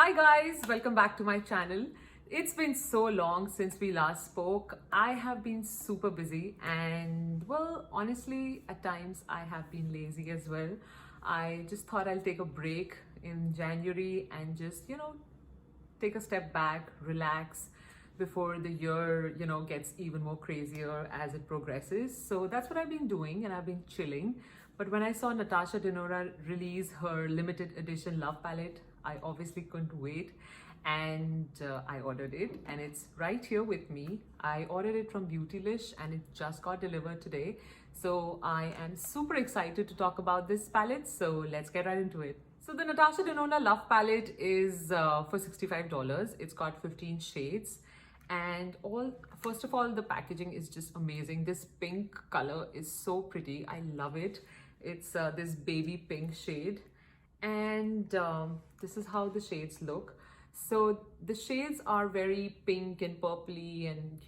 Hi guys, welcome back to my channel. It's been so long since we last spoke. I have been super busy and well, honestly, at times I have been lazy as well. I just thought I'll take a break in January and just, take a step back, relax before the year, gets even more crazier as it progresses. So that's what I've been doing and I've been chilling. But when I saw Natasha Denona release her limited edition Love Palette, I obviously couldn't wait and I ordered it and it's right here with me. I ordered it from Beautylish and it just got delivered today. So I am super excited to talk about this palette. So let's get right into it. So the Natasha Denona Love Palette is for $65. It's got 15 shades. And first of all, the packaging is just amazing. This pink color is so pretty. I love it. It's this baby pink shade. And this is how the shades look. So the shades are very pink and purpley and,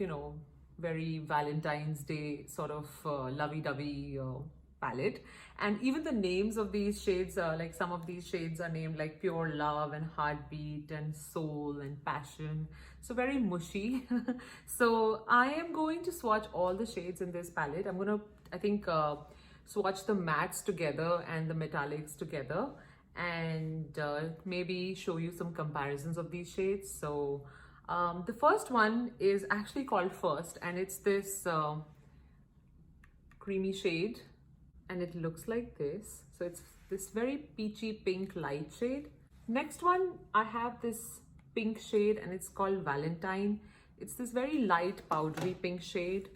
very Valentine's Day sort of lovey-dovey palette. And even the names of these shades, like some of these shades are named like Pure Love and Heartbeat and Soul and Passion. So very mushy. So I am going to swatch all the shades in this palette. I'm gonna, I think, swatch the mattes together and the metallics together and maybe show you some comparisons of these shades. So the first one is actually called First and it's this creamy shade and it looks like this. So it's this very peachy pink light shade. Next one, I have this pink shade and it's called Valentine. It's this very light powdery pink shade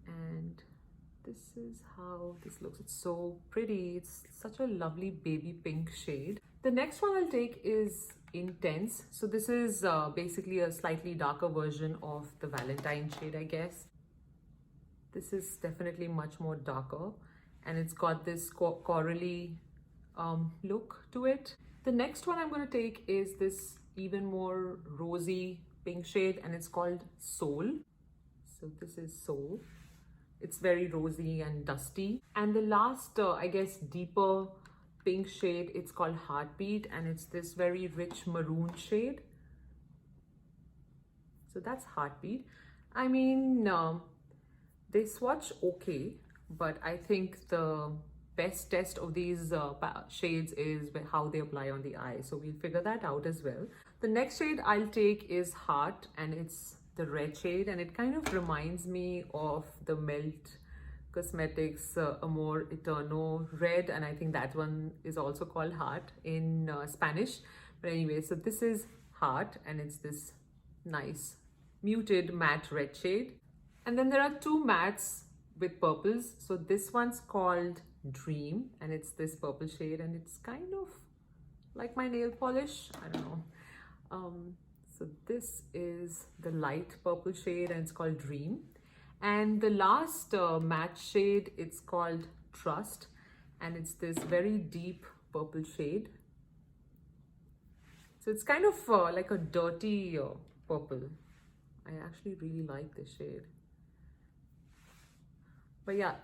and this is how this looks. It's so pretty. It's such a lovely baby pink shade. The next one I'll take is Intense. So this is basically a slightly darker version of the Valentine shade, I guess. This is definitely much more darker and it's got this corally look to it. The next one I'm going to take is this even more rosy pink shade and it's called Soul. So this is Soul. It's very rosy and dusty. And the last, I guess, deeper pink shade, it's called Heartbeat and it's this very rich maroon shade. So that's Heartbeat. I mean, they swatch okay, but I think the best test of these shades is how they apply on the eye. So we'll figure that out as well. The next shade I'll take is Heart and it's the red shade and it kind of reminds me of the Melt Cosmetics Amor Eterno red, and I think that one is also called Heart in Spanish. But anyway, so this is Heart and it's this nice muted matte red shade. And then there are two mattes with purples. So this one's called Dream and it's this purple shade and it's kind of like my nail polish. I don't know. So this is the light purple shade and it's called Dream. And the last matte shade, it's called Trust and it's this very deep purple shade. So it's kind of like a dirty purple. I actually really like this shade. But yeah,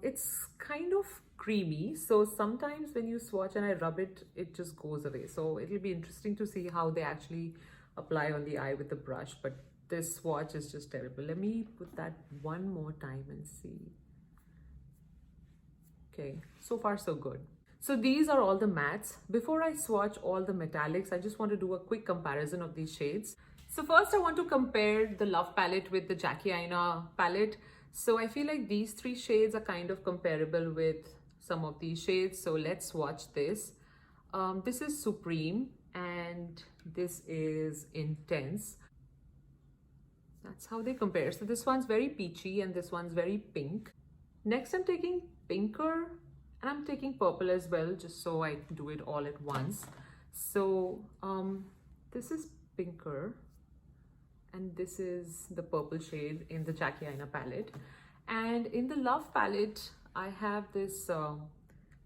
it's kind of creamy. So sometimes when you swatch and I rub it, it just goes away. So it'll be interesting to see how they actually apply on the eye with the brush. But this swatch is just terrible. Let me put that one more time and see. Okay, so far so good. So these are all the mattes. Before I swatch all the metallics, I just want to do a quick comparison of these shades. So first I want to compare the Love palette with the Jackie Aina palette. So I feel like these three shades are kind of comparable with some of these shades. So let's swatch this. This is Supreme and this is Intense. That's how they compare. So this one's very peachy and this one's very pink. Next I'm taking Pinker and I'm taking purple as well, just so I do it all at once. So this is Pinker and this is the purple shade in the Jackie Aina palette. And in the Love palette, I have this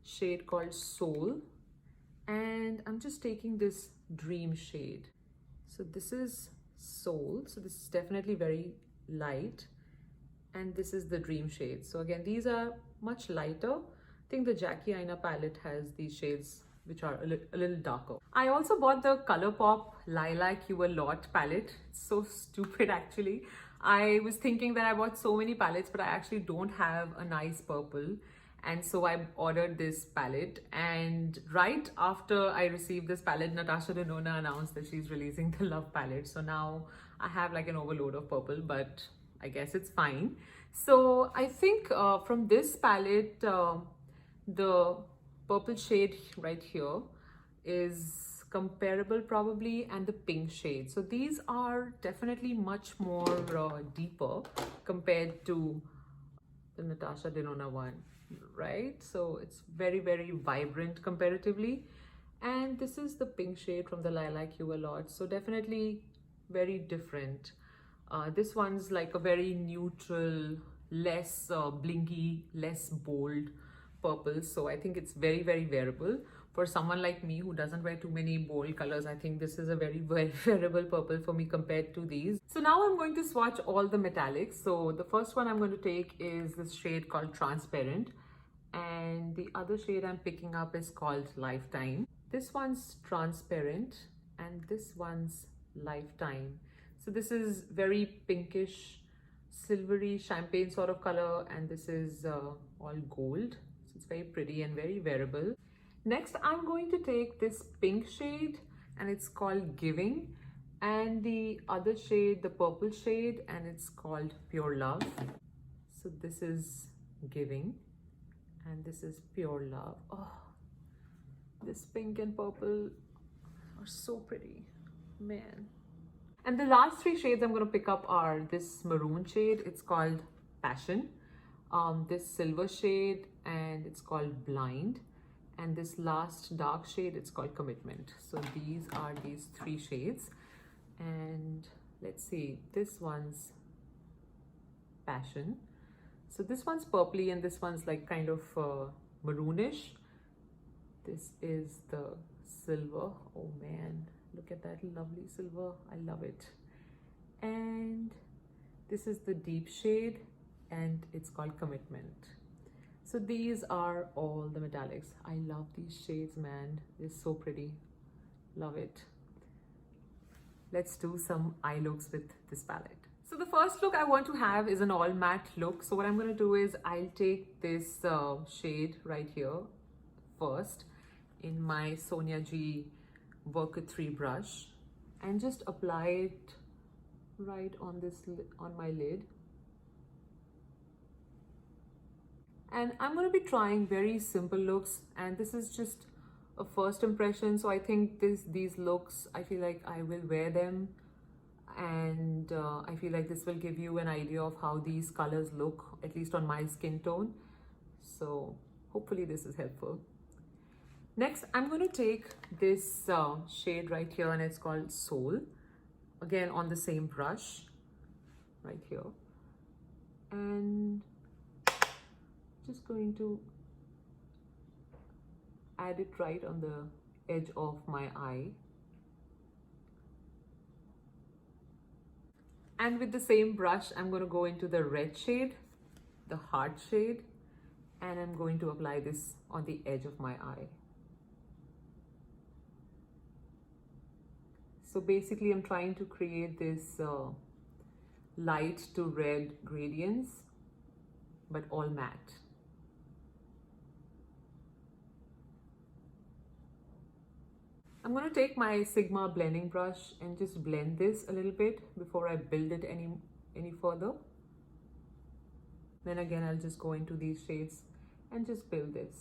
shade called Soul and I'm just taking this Dream shade. So this is Soul, so this is definitely very light and this is the Dream shade. So again, these are much lighter. I think the Jackie Aina palette has these shades which are a little darker. I also bought the ColourPop Lilac You a Lot palette. It's so stupid actually. I was thinking that I bought so many palettes, but I actually don't have a nice purple. And so I ordered this palette, and right after I received this palette, Natasha Denona announced that she's releasing the Love palette. So now I have like an overload of purple, but I guess it's fine. So I think from this palette, the purple shade right here is comparable probably, and the pink shade. So these are definitely much more deeper compared to the Natasha Denona one, right? So it's very, very vibrant comparatively. And this is the pink shade from the Lilac You a Lot. So definitely very different. This one's like a very neutral, less blinky, less bold purple. So I think it's very, very wearable. For someone like me who doesn't wear too many bold colors, I think this is a very, very wearable purple for me compared to these. So now I'm going to swatch all the metallics. So the first one I'm going to take is this shade called Transparent. And the other shade I'm picking up is called Lifetime. This one's Transparent and this one's Lifetime. So this is very pinkish, silvery, champagne sort of color, and this is all gold. So it's very pretty and very wearable. Next, I'm going to take this pink shade and it's called Giving, and the other shade, the purple shade, and it's called Pure Love. So this is Giving and this is Pure Love. Oh, this pink and purple are so pretty, man. And the last three shades I'm going to pick up are this maroon shade, it's called Passion, this silver shade, and it's called Blind, and this last dark shade, it's called Commitment. So these are these three shades, and let's see, this one's Passion. So this one's purpley and this one's like kind of maroonish. This is the silver. Oh man, look at that lovely silver. I love it. And this is the deep shade and it's called Commitment. So these are all the metallics. I love these shades, man. They're so pretty. Love it. Let's do some eye looks with this palette. So the first look I want to have is an all matte look. So what I'm going to do is I'll take this shade right here first in my Sonia G Worker 3 brush and just apply it right on this, on my lid. And I'm going to be trying very simple looks, and this is just a first impression. So I think these looks, I feel like I will wear them, and I feel like this will give you an idea of how these colors look, at least on my skin tone. So hopefully this is helpful. Next, I'm going to take this shade right here, and it's called Soul. Again, on the same brush right here. And just going to add it right on the edge of my eye. And with the same brush, I'm going to go into the red shade, the heart shade, and I'm going to apply this on the edge of my eye. So basically, I'm trying to create this light to red gradients, but all matte. I'm going to take my Sigma blending brush and just blend this a little bit before I build it any further. Then again, I'll just go into these shades and just build this.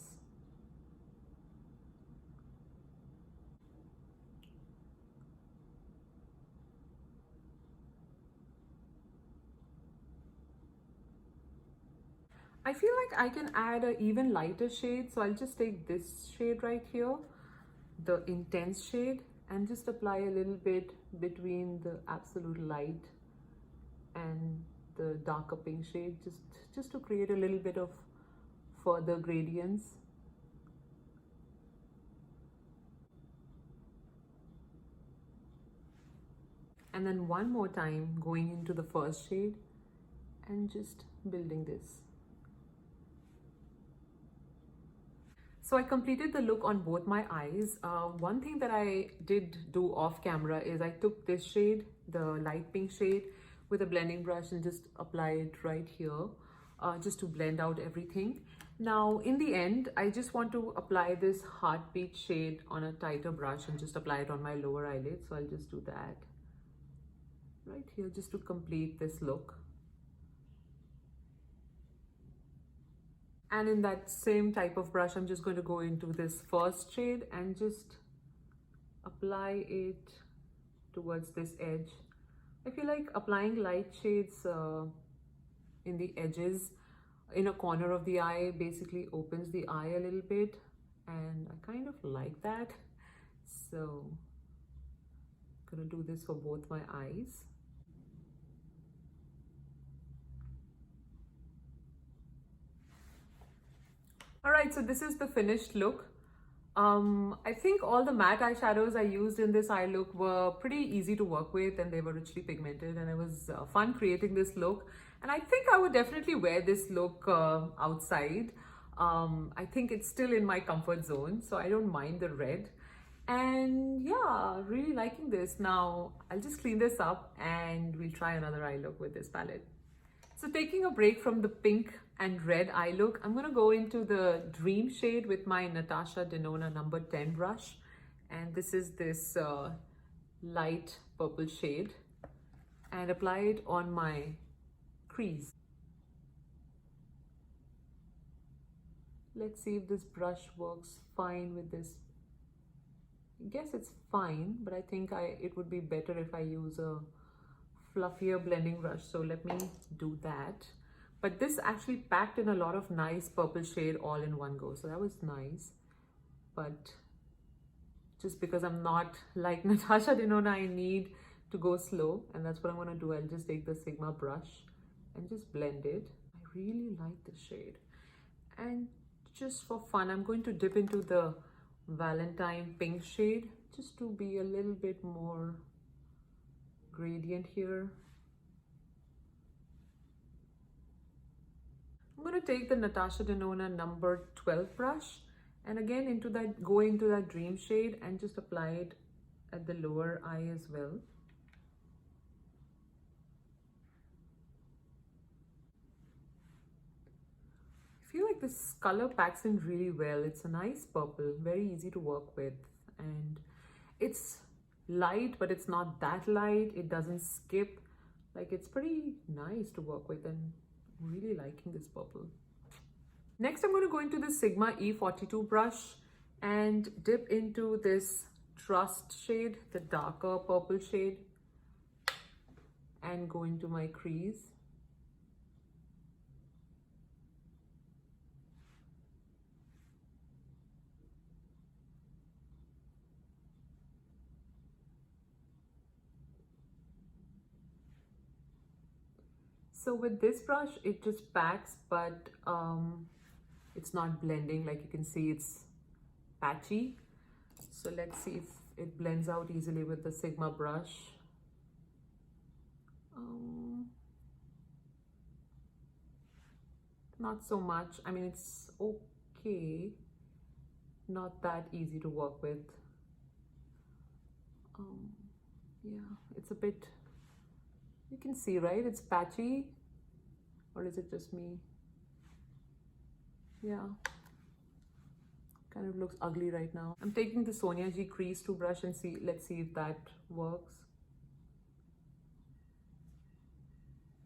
I feel like I can add an even lighter shade, so I'll just take this shade right here, the intense shade, and just apply a little bit between the absolute light and the darker pink shade, just to create a little bit of further gradients. And then one more time going into the first shade and just building this. So I completed the look on both my eyes. One thing that I did do off camera is I took this shade, the light pink shade, with a blending brush and just apply it right here, just to blend out everything. Now, in the end, I just want to apply this heartbeat shade on a tighter brush and just apply it on my lower eyelid. So I'll just do that right here just to complete this look. And in that same type of brush, I'm just going to go into this first shade and just apply it towards this edge. I feel like applying light shades in the edges, in a corner of the eye, basically opens the eye a little bit, and I kind of like that. So I'm gonna do this for both my eyes. All right, so this is the finished look. I think all the matte eyeshadows I used in this eye look were pretty easy to work with, and they were richly pigmented, and it was fun creating this look. And I think I would definitely wear this look outside. I think it's still in my comfort zone, so I don't mind the red. And yeah, really liking this. Now I'll just clean this up and we'll try another eye look with this palette. So taking a break from the pink and red eye look, I'm going to go into the Dream shade with my Natasha Denona number 10 brush. And this is this light purple shade, and apply it on my crease. Let's see if this brush works fine with this. I guess it's fine, but I think it would be better if I use a fluffier blending brush, so let me do that. But this actually packed in a lot of nice purple shade all in one go, so that was nice. But just because I'm not like Natasha Denona, I need to go slow, and that's what I'm going to do. I'll just take the Sigma brush and just blend it. I really like this shade, and just for fun, I'm going to dip into the Valentine pink shade just to be a little bit more gradient here. I'm going to take the Natasha Denona number 12 brush and again go into that Dream shade and just apply it at the lower eye as well. I feel like this color packs in really well. It's a nice purple, very easy to work with, and it's light, but it's not that light. It doesn't skip. Like, it's pretty nice to work with, and I'm really liking this purple. Next, I'm going to go into the Sigma E42 brush and dip into this Trust shade, the darker purple shade, and go into my crease. So with this brush, it just packs, but it's not blending. Like you can see, it's patchy. So let's see if it blends out easily with the Sigma brush. Not so much. I mean, it's okay. Not that easy to work with. Yeah, it's a bit, you can see, right? It's patchy. Or is it just me? Yeah. Kind of looks ugly right now. I'm taking the Sonia G Crease 2 brush and let's see if that works.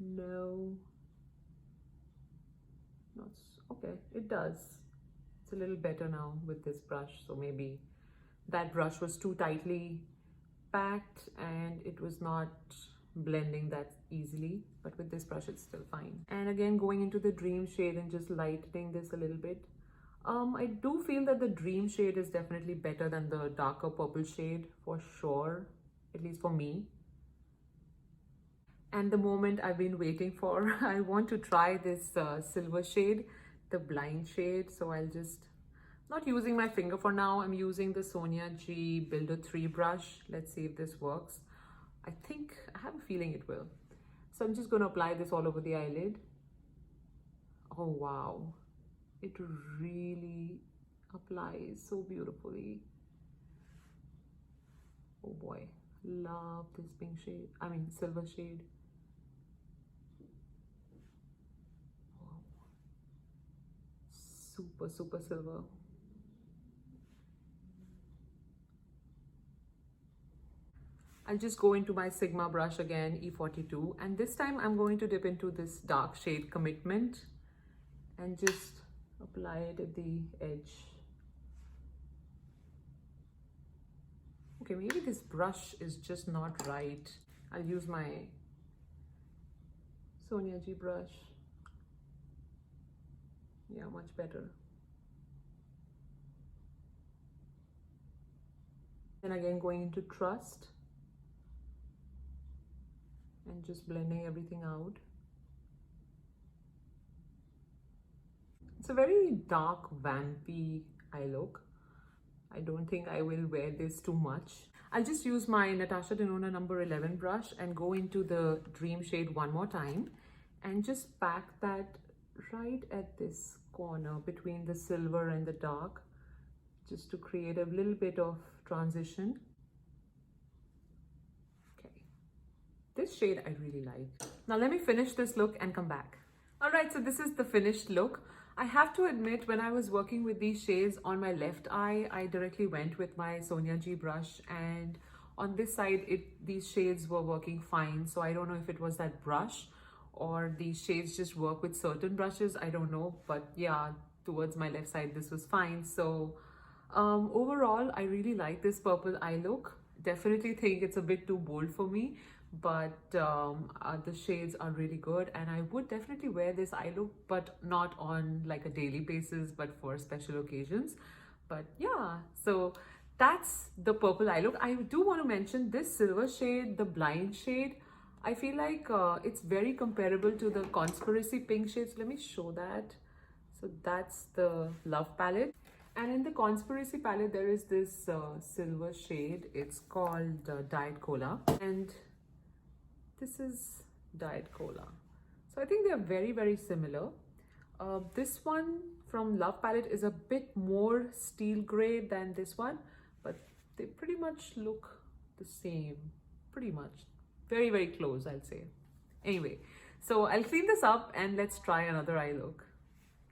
No. Not okay. It does. It's a little better now with this brush. So maybe that brush was too tightly packed and it was not blending that easily, but with this brush it's still fine. And again, going into the Dream shade and just lightening this a little bit. I do feel that the Dream shade is definitely better than the darker purple shade for sure, at least for me. And the moment I've been waiting for, I want to try this silver shade, the Blind shade. So I'll just, not using my finger for now, I'm using the Sonia G Builder 3 brush. Let's see if this works. I think, I have a feeling it will. So I'm just going to apply this all over the eyelid. Oh wow, it really applies so beautifully. Oh boy, love this pink shade, I mean silver shade. Wow. Super, super silver. I'll just go into my Sigma brush again, E42, and this time I'm going to dip into this dark shade Commitment and just apply it at the edge. Okay, maybe this brush is just not right. I'll use my Sonia G brush. Yeah, much better. And again, going into Trust and just blending everything out. It's a very dark, vampy eye look. I don't think I will wear this too much. I'll just use my Natasha Denona number 11 brush and go into the Dream shade one more time and just pack that right at this corner between the silver and the dark, just to create a little bit of transition. Okay, this shade I really like. Now let me finish this look and come back. All right, so this is the finished look. I have to admit, when I was working with these shades on my left eye, I directly went with my Sonia G brush, and on this side, these shades were working fine. So I don't know if it was that brush or these shades just work with certain brushes. I don't know, but yeah, towards my left side, this was fine. So overall, I really like this purple eye look. Definitely think it's a bit too bold for me, but the shades are really good, and I would definitely wear this eye look, but not on like a daily basis, but for special occasions. But yeah, so that's the purple eye look. I do want to mention this silver shade, the Blind shade. I feel like it's very comparable to the Conspiracy pink shades. Let me show that. So that's the Love palette. And in the Conspiracy palette, there is this silver shade. It's called Diet Cola. And this is Diet Cola. So I think they are very, very similar. This one from Love palette is a bit more steel gray than this one, but they pretty much look the same. Pretty much. Very, very close, I'll say. Anyway, so I'll clean this up and let's try another eye look.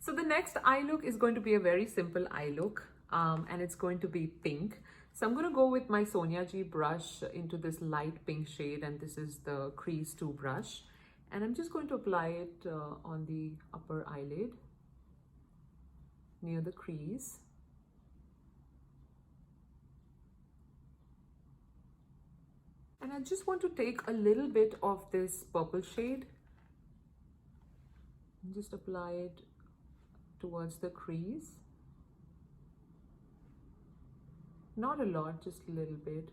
So the next eye look is going to be a very simple eye look, and it's going to be pink. So I'm going to go with my Sonia G brush into this light pink shade, and this is the Crease 2 brush. And I'm just going to apply it on the upper eyelid near the crease. And I just want to take a little bit of this purple shade and just apply it towards the crease. Not a lot, just a little bit.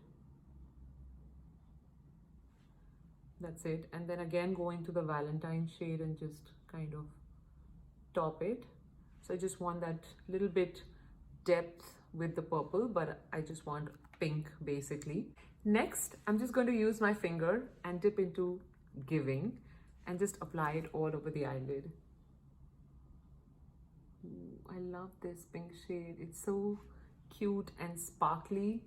That's it. And then again go into the Valentine shade and just kind of top it. So I just want that little bit depth with the purple, but I just want pink basically. Next, I'm just going to use my finger and dip into Giving and just apply it all over the eyelid. Ooh, I love this pink shade. It's so cute and sparkly.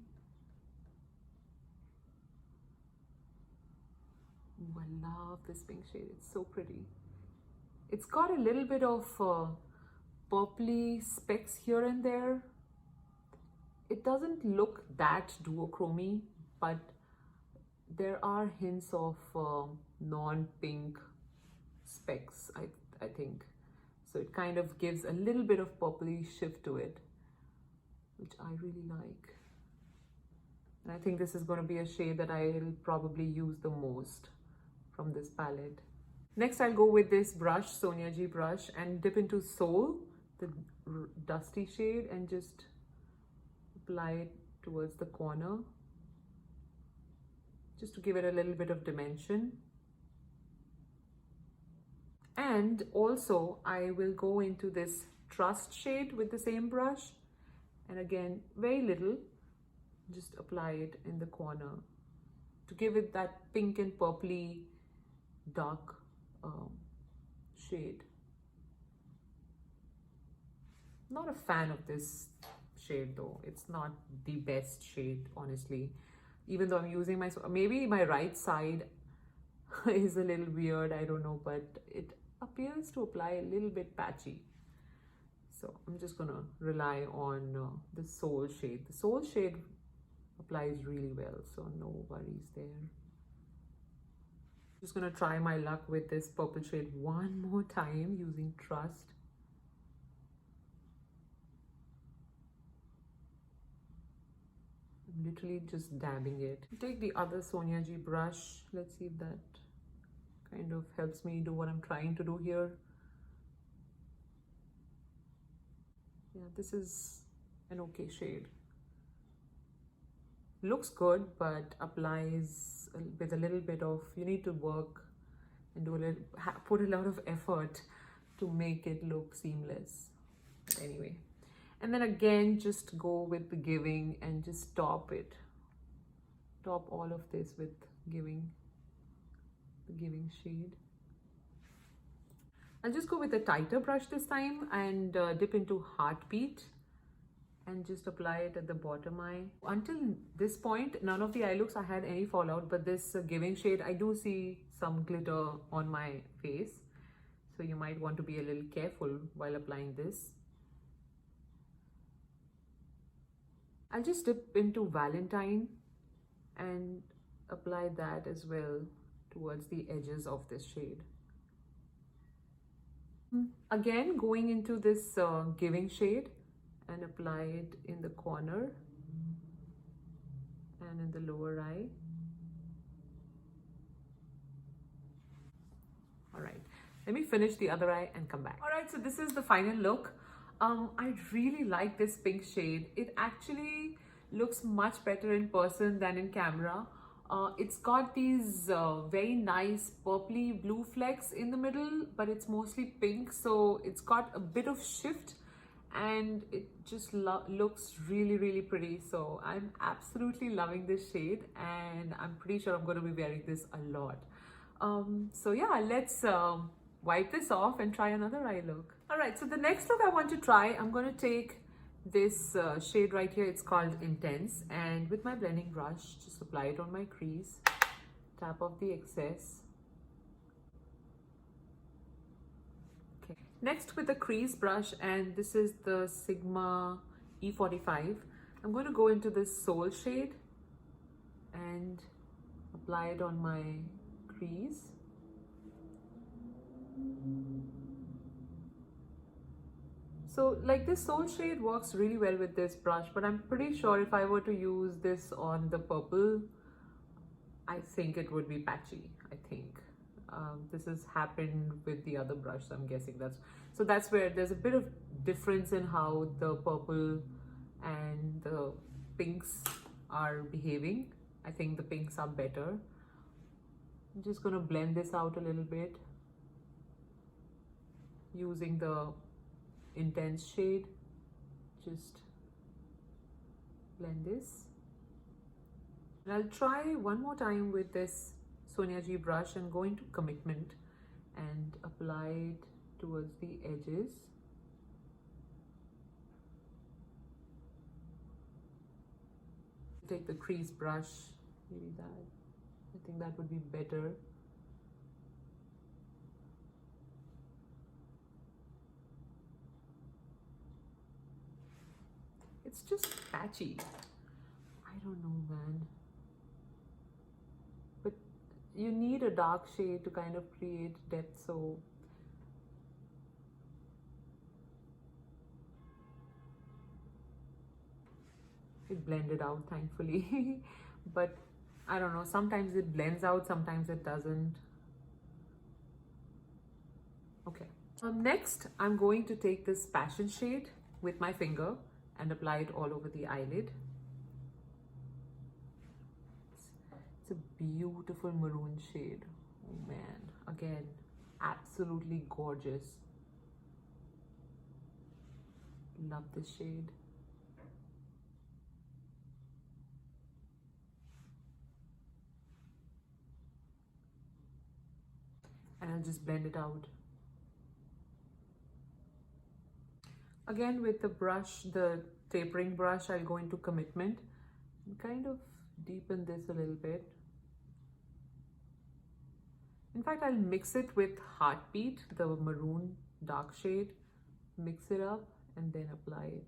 Ooh, I love this pink shade. It's so pretty. It's got a little bit of purpley specks here and there. It doesn't look that duochromy, but there are hints of non-pink specks, I think. So it kind of gives a little bit of purpley shift to it, which I really like. And I think this is going to be a shade that I'll probably use the most from this palette. Next, I'll go with this brush, Sonia G brush, and dip into Soul, the dusty shade, and just apply it towards the corner, just to give it a little bit of dimension. And also I will go into this Trust shade with the same brush, and again very little, just apply it in the corner to give it that pink and purpley dark shade. Not a fan of this shade though. It's not the best shade, honestly. Even though I'm using my, maybe my right side is a little weird, I don't know, but it appears to apply a little bit patchy. So I'm just gonna rely on the Soul shade. The Soul shade applies really well, so no worries there. Just gonna try my luck with this purple shade one more time using Trust. I'm literally just dabbing it. Take the other Sonia G brush. Let's see if that kind of helps me do what I'm trying to do here. Yeah, this is an okay shade. Looks good, but applies with a little bit of, you need to work and do a little, put a lot of effort to make it look seamless. But anyway, and then again, just go with the giving and just top it. Top all of this with giving, the giving shade. I'll just go with a tighter brush this time and dip into Heartbeat and just apply it at the bottom eye. Until this point, none of the eye looks I had any fallout, but this giving shade, I do see some glitter on my face. So you might want to be a little careful while applying this. I'll just dip into Valentine and apply that as well towards the edges of this shade. Again, going into this giving shade and apply it in the corner and in the lower eye. All right, let me finish the other eye and come back. All right, so this is the final look. I really like this pink shade. It actually looks much better in person than in camera. It's got these very nice purpley blue flecks in the middle, but it's mostly pink, so it's got a bit of shift and it just looks really pretty. So I'm absolutely loving this shade and I'm pretty sure I'm going to be wearing this a lot. So yeah, let's wipe this off and try another eye look. All right, so the next look I want to try, I'm going to take this shade right here. It's called Intense, and with my blending brush, just apply it on my crease, tap off the excess. Okay, next with the crease brush, and this is the Sigma E45, I'm going to go into this Soul shade and apply it on my crease. So like this Soul shade works really well with this brush, but I'm pretty sure if I were to use this on the purple, I think it would be patchy. I think this has happened with the other brush, so I'm guessing that's where there's a bit of difference in how the purple and the pinks are behaving. I think the pinks are better. I'm just going to blend this out a little bit using the Intense shade. Just blend this. And I'll try one more time with this Sonia G brush and go into Commitment and apply it towards the edges. Take the crease brush, maybe that. I think that would be better. It's just patchy. I don't know, man. But you need a dark shade to kind of create depth, so it blended out, thankfully. But I don't know, sometimes it blends out, sometimes it doesn't. Okay. Next, I'm going to take this Passion shade with my finger and apply it all over the eyelid. It's a beautiful maroon shade. Oh man, again, absolutely gorgeous. Love this shade. And I'll just blend it out. Again with the brush, the tapering brush, I'll go into Commitment and kind of deepen this a little bit. In fact, I'll mix it with Heartbeat, the maroon dark shade, mix it up and then apply it.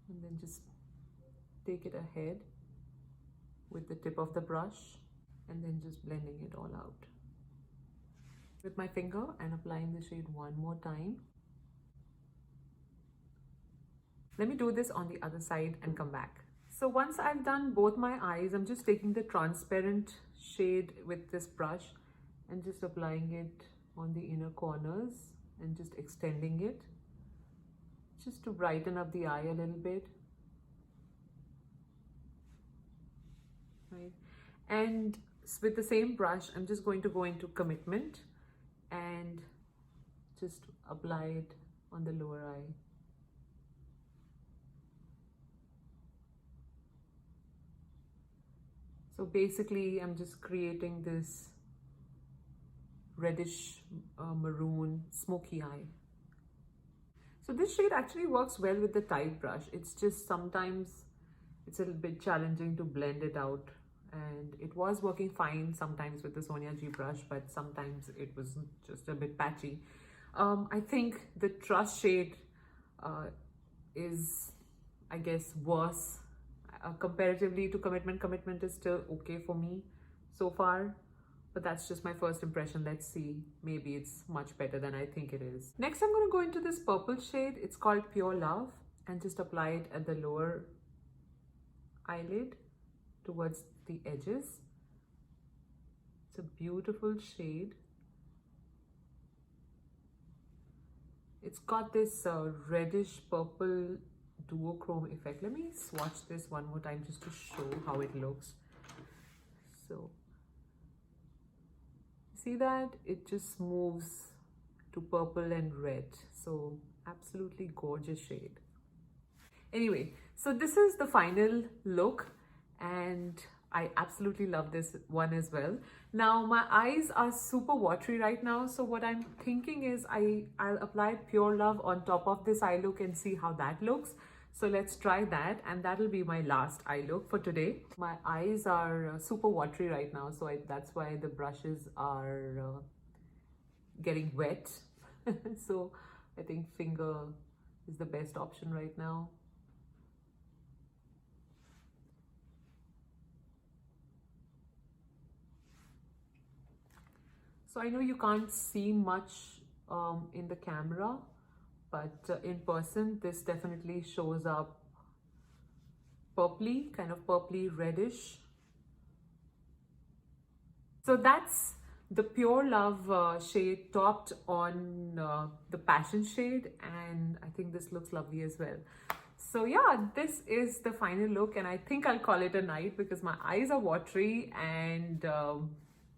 And then just take it ahead with the tip of the brush and then just blending it all out with my finger and applying the shade one more time. Let me do this on the other side and come back. So once I've done both my eyes, I'm just taking the transparent shade with this brush and just applying it on the inner corners and just extending it just to brighten up the eye a little bit. Right. And with the same brush, I'm just going to go into Commitment and just apply it on the lower eye. So basically, I'm just creating this reddish maroon smoky eye. So this shade actually works well with the tight brush. It's just sometimes it's a little bit challenging to blend it out, and it was working fine sometimes with the Sonia G brush, but sometimes it was just a bit patchy. I think the Trust shade is, I guess, worse comparatively to Commitment. Commitment is still okay for me so far, but that's just my first impression. Let's see, maybe it's much better than I think it is. Next, I'm going to go into this purple shade. It's called Pure Love, and just apply it at the lower eyelid towards the edges. It's a beautiful shade. It's got this reddish purple duochrome effect. Let me swatch this one more time just to show how it looks. So see that it just moves to purple and red. So absolutely gorgeous shade. Anyway, so this is the final look and I absolutely love this one as well. Now my eyes are super watery right now, so what I'm thinking is I'll apply Pure Love on top of this eye look and see how that looks. So let's try that, and that'll be my last eye look for today. My eyes are super watery right now, so that's why the brushes are getting wet. So I think finger is the best option right now. So I know you can't see much in the camera, but in person, this definitely shows up purpley, kind of purpley reddish. So that's the Pure Love shade topped on the Passion shade, and I think this looks lovely as well. So yeah, this is the final look, and I think I'll call it a night because my eyes are watery and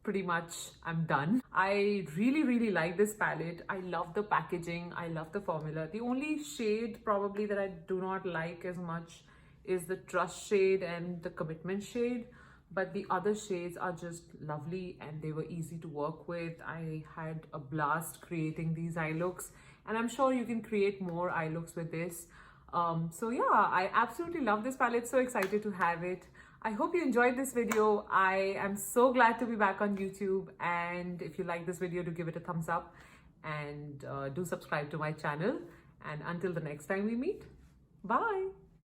pretty much I'm done. I really like this palette. I love the packaging. I love the formula. The only shade probably that I do not like as much is the Trust shade and the Commitment shade, but the other shades are just lovely and they were easy to work with. I had a blast creating these eye looks, and I'm sure you can create more eye looks with this. So yeah, I absolutely love this palette. So excited to have it. I hope you enjoyed this video. I am so glad to be back on YouTube, and if you like this video, do give it a thumbs up and do subscribe to my channel. And until the next time we meet, bye.